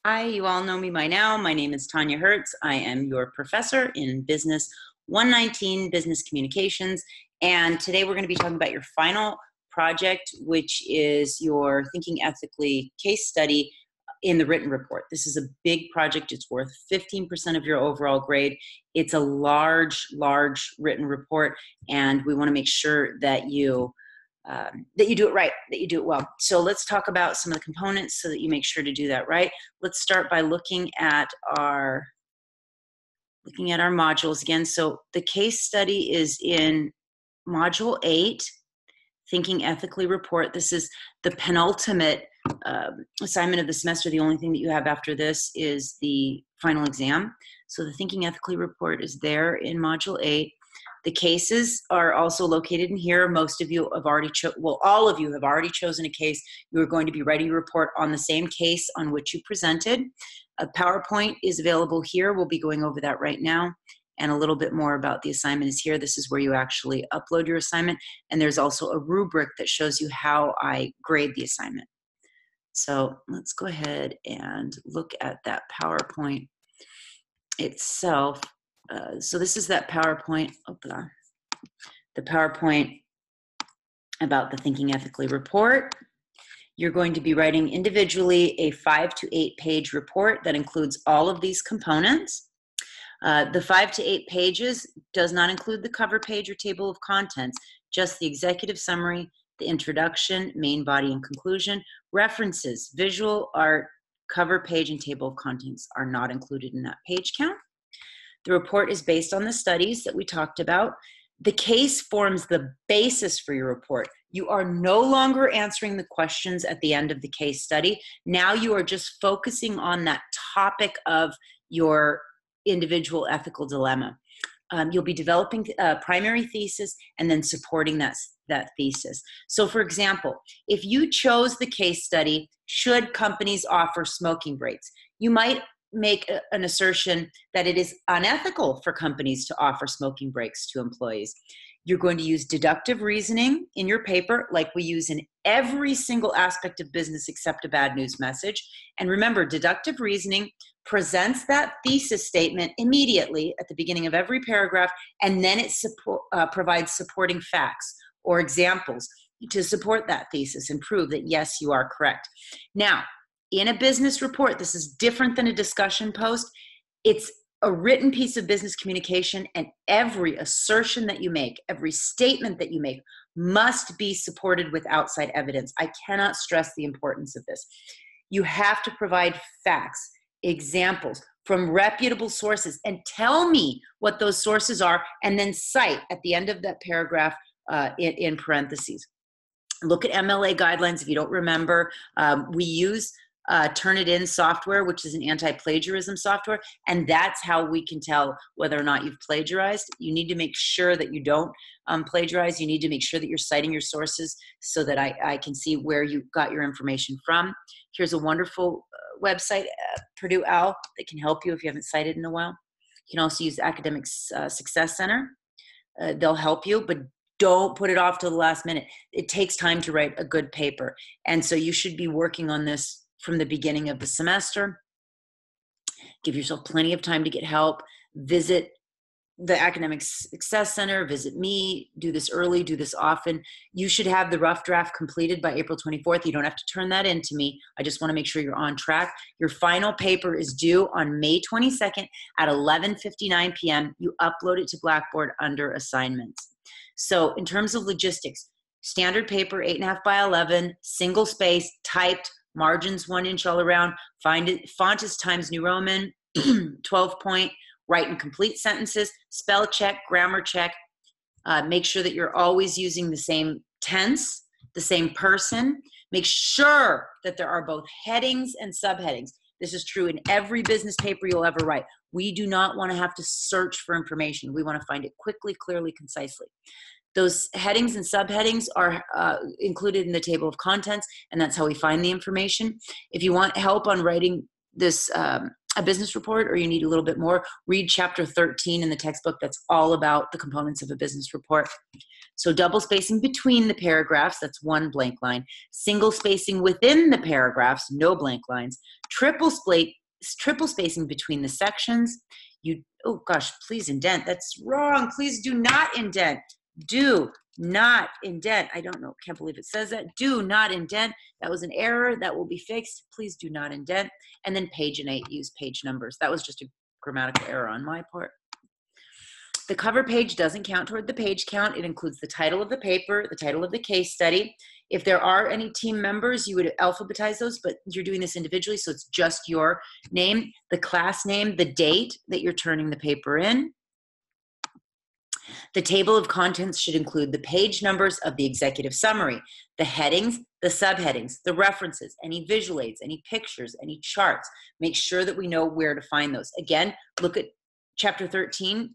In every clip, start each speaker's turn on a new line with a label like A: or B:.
A: Hi, you all know me by now. My name is Tanya Hertz. I am your professor in Business 119, Business Communications. And today we're going to be talking about your final project, which is your Thinking Ethically case study in the written report. This is a big project. It's worth 15% of your overall grade. It's a large written report, and we want to make sure that you do it right, that you do it well. So let's talk about some of the components so that you make sure to do that right. Let's start by looking at our modules again. So the case study is in Module 8, Thinking Ethically report. This is the penultimate assignment of the semester. The only thing that you have after this is the final exam. So the Thinking Ethically report is there in Module 8. The cases are also located in here. Most of you have already all of you have already chosen a case. You are going to be writing a report on the same case on which you presented. A PowerPoint is available here. We'll be going over that right now. And a little bit more about the assignment is here. This is where you actually upload your assignment. And there's also a rubric that shows you how I grade the assignment. So let's go ahead and look at that PowerPoint itself. So this is that PowerPoint, the PowerPoint about the Thinking Ethically report. You're going to be writing individually a 5 to 8 page report that includes all of these components. The 5 to 8 pages does not include the cover page or table of contents, just the executive summary, the introduction, main body, and conclusion. References, visual art, cover page, and table of contents are not included in that page count. The report is based on the studies that we talked about. The case forms the basis for your report. You are no longer answering the questions at the end of the case study. Now you are just focusing on that topic of your individual ethical dilemma. You'll be developing a primary thesis and then supporting that thesis. So for example, if you chose the case study, should companies offer smoking breaks, you might make an assertion that it is unethical for companies to offer smoking breaks to employees. You're going to use deductive reasoning in your paper, like we use in every single aspect of business except a bad news message. And remember, deductive reasoning presents that thesis statement immediately at the beginning of every paragraph, and then it provides supporting facts or examples to support that thesis and prove that, yes, you are correct. Now, in a business report, this is different than a discussion post. It's a written piece of business communication, and every assertion that you make, every statement that you make must be supported with outside evidence. I cannot stress the importance of this. You have to provide facts, examples from reputable sources, and tell me what those sources are, and then cite at the end of that paragraph in parentheses. Look at MLA guidelines. If you don't remember, we use Turnitin software, which is an anti-plagiarism software, and that's how we can tell whether or not you've plagiarized. You need to make sure that you don't plagiarize. You need to make sure that you're citing your sources so that I can see where you got your information from. Here's a wonderful website, Purdue OWL, that can help you if you haven't cited in a while. You can also use Academic Success Center. They'll help you, but don't put it off till the last minute. It takes time to write a good paper, and so you should be working on this from the beginning of the semester. Give yourself plenty of time to get help. Visit the Academic Success Center, visit me, do this early, do this often. You should have the rough draft completed by April 24th. You don't have to turn that in to me. I just want to make sure you're on track. Your final paper is due on May 22nd at 11:59 p.m. You upload it to Blackboard under assignments. So in terms of logistics, standard paper, 8.5 by 11, single space, typed, margins 1 inch all around, font is Times New Roman, 12 point, write in complete sentences, spell check, grammar check, make sure that you're always using the same tense, the same person, make sure that there are both headings and subheadings. This is true in every business paper you'll ever write. We do not want to have to search for information. We want to find it quickly, clearly, concisely. Those headings and subheadings are included in the table of contents, and that's how we find the information. If you want help on writing this a business report or you need a little bit more, read chapter 13 in the textbook. That's all about the components of a business report. So double spacing between the paragraphs, that's one blank line. Single spacing within the paragraphs, no blank lines. Triple spacing between the sections. Oh gosh, please indent. That's wrong. Please do not indent. Do not indent. I don't know, can't believe it says that. Do not indent. That was an error. That will be fixed. Please do not indent. And then paginate, use page numbers. That was just a grammatical error on my part. The cover page doesn't count toward the page count. It includes the title of the paper, the title of the case study. If there are any team members, you would alphabetize those, but you're doing this individually, so it's just your name, the class name, the date that you're turning the paper in. The table of contents should include the page numbers of the executive summary, the headings, the subheadings, the references, any visual aids, any pictures, any charts. Make sure that we know where to find those. Again, look at chapter 13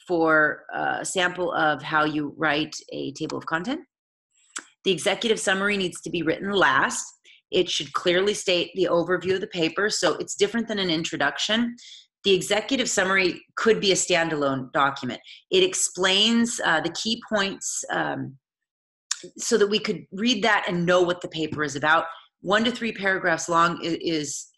A: for a sample of how you write a table of content. The executive summary needs to be written last. It should clearly state the overview of the paper, so it's different than an introduction. The executive summary could be a standalone document. It explains the key points so that we could read that and know what the paper is about. 1 to 3 paragraphs long is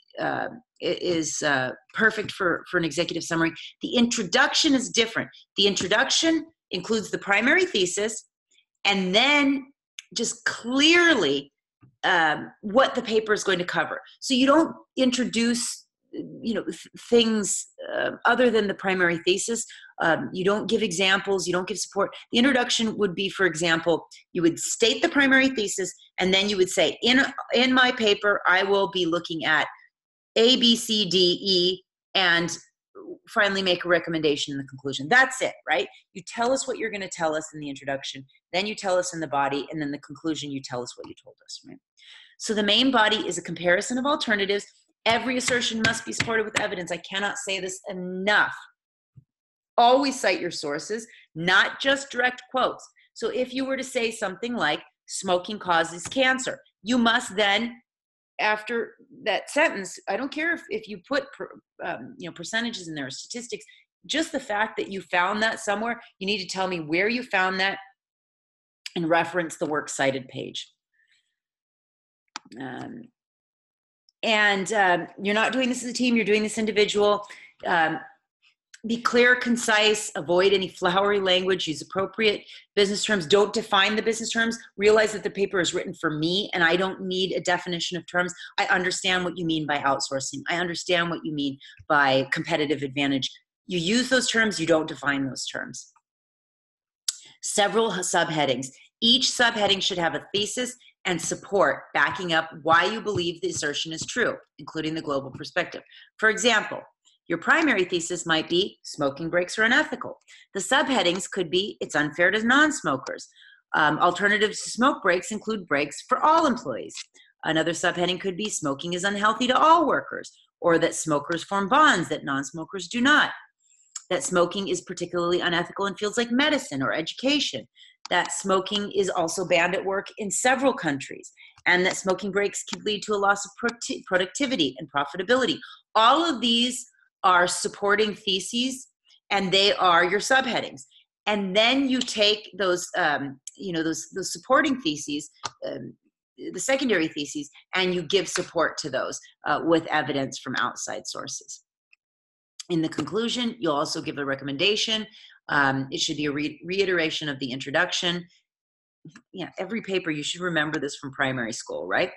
A: perfect for an executive summary. The introduction is different. The introduction includes the primary thesis and then just clearly what the paper is going to cover. So you don't introduce things other than the primary thesis. You don't give examples, you don't give support. The introduction would be, for example, you would state the primary thesis and then you would say, in my paper, I will be looking at A, B, C, D, E, and finally make a recommendation in the conclusion. That's it, right? You tell us what you're going to tell us in the introduction, then you tell us in the body, and then the conclusion, you tell us what you told us, right? So the main body is a comparison of alternatives. Every assertion must be supported with evidence. I cannot say this enough. Always cite your sources, not just direct quotes. So if you were to say something like, smoking causes cancer, you must then, after that sentence, I don't care if you put percentages in there, statistics, just the fact that you found that somewhere, you need to tell me where you found that and reference the works cited page. You're not doing this as a team, you're doing this individual. Be clear, concise, avoid any flowery language, use appropriate business terms. Don't define the business terms. Realize that the paper is written for me and I don't need a definition of terms. I understand what you mean by outsourcing. I understand what you mean by competitive advantage. You use those terms, you don't define those terms. Several subheadings. Each subheading should have a thesis and support backing up why you believe the assertion is true, including the global perspective. For example, your primary thesis might be smoking breaks are unethical. The subheadings could be it's unfair to non-smokers. Alternatives to smoke breaks include breaks for all employees. Another subheading could be smoking is unhealthy to all workers, or that smokers form bonds that non-smokers do not. That smoking is particularly unethical in fields like medicine or education. That smoking is also banned at work in several countries, and that smoking breaks can lead to a loss of productivity and profitability. All of these are supporting theses, and they are your subheadings. And then you take those, those supporting theses, the secondary theses, and you give support to those with evidence from outside sources. In the conclusion, you'll also give a recommendation. It should be a reiteration of the introduction. Yeah, every paper, you should remember this from primary school, right?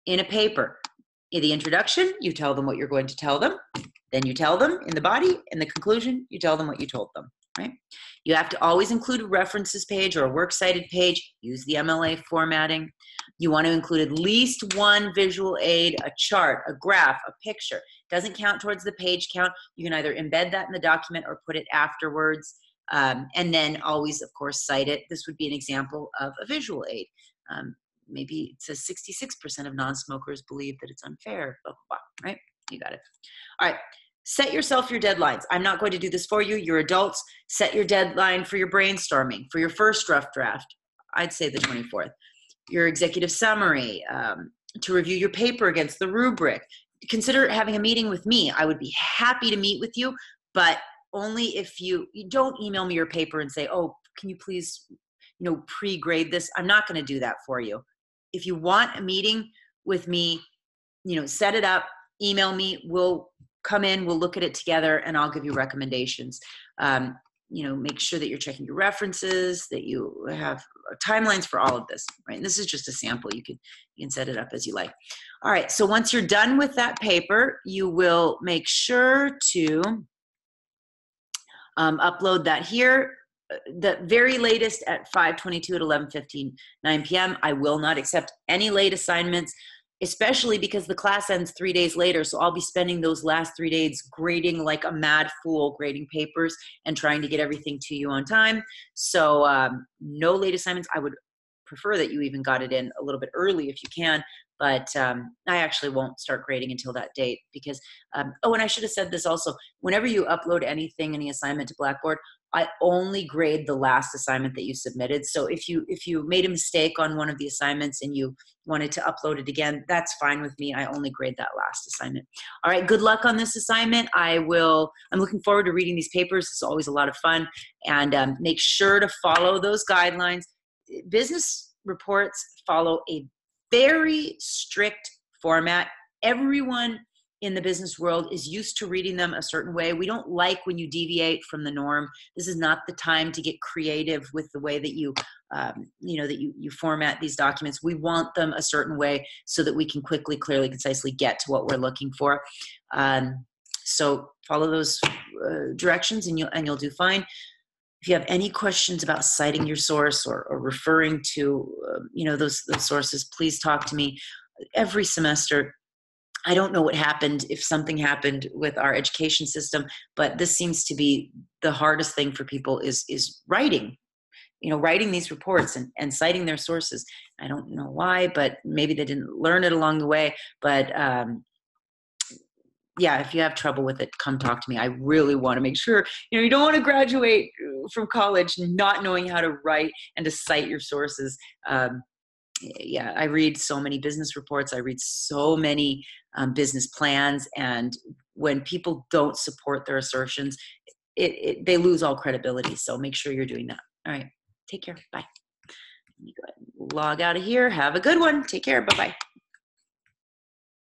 A: In a paper, in the introduction, you tell them what you're going to tell them. Then you tell them in the body. In the conclusion, you tell them what you told them, right? You have to always include a references page or a works cited page. Use the MLA formatting. You want to include at least one visual aid, a chart, a graph, a picture. Doesn't count towards the page count. You can either embed that in the document or put it afterwards. And then always, of course, cite it. This would be an example of a visual aid. Maybe it says 66% of non-smokers believe that it's unfair, blah, blah, blah, right? You got it. All right. Set yourself your deadlines. I'm not going to do this for you. You're adults. Set your deadline for your brainstorming, for your first rough draft. I'd say the 24th. Your executive summary, to review your paper against the rubric. consider having a meeting with me. I would be happy to meet with you, but only if you don't email me your paper and say, oh, can you please, pre-grade this? I'm not going to do that for you. If you want a meeting with me, set it up, email me, we'll come in, we'll look at it together, and I'll give you recommendations. Make sure that you're checking your references, that you have timelines for all of this, right? And this is just a sample. You can set it up as you like. All right, so once you're done with that paper, you will make sure to upload that here. The very latest at 5:22 at 11:59 p.m. I will not accept any late assignments, especially because the class ends 3 days later. So I'll be spending those last 3 days grading like a mad fool, grading papers and trying to get everything to you on time. So no late assignments. I would prefer that you even got it in a little bit early if you can. But I actually won't start grading until that date because, and I should have said this also, whenever you upload anything, any assignment to Blackboard, I only grade the last assignment that you submitted. So if you made a mistake on one of the assignments and you wanted to upload it again, that's fine with me. I only grade that last assignment. All right, good luck on this assignment. I'm looking forward to reading these papers. It's always a lot of fun. And make sure to follow those guidelines. Business reports follow a very strict format. Everyone in the business world is used to reading them a certain way. We don't like when you deviate from the norm. This is not the time to get creative with the way that you format these documents. We want them a certain way so that we can quickly, clearly, concisely get to what we're looking for. So follow those directions, and you'll do fine. If you have any questions about citing your source or referring to those sources, please talk to me. Every semester, I don't know what happened, if something happened with our education system, but this seems to be the hardest thing for people is writing. Writing these reports and citing their sources. I don't know why, but maybe they didn't learn it along the way. But yeah, if you have trouble with it, come talk to me. I really want to make sure, you don't want to graduate from college not knowing how to write and to cite your sources. Yeah, I read so many business reports. I read so many business plans. And when people don't support their assertions, they lose all credibility. So make sure you're doing that. All right. Take care. Bye. Let me go ahead and log out of here. Have a good one. Take care. Bye-bye.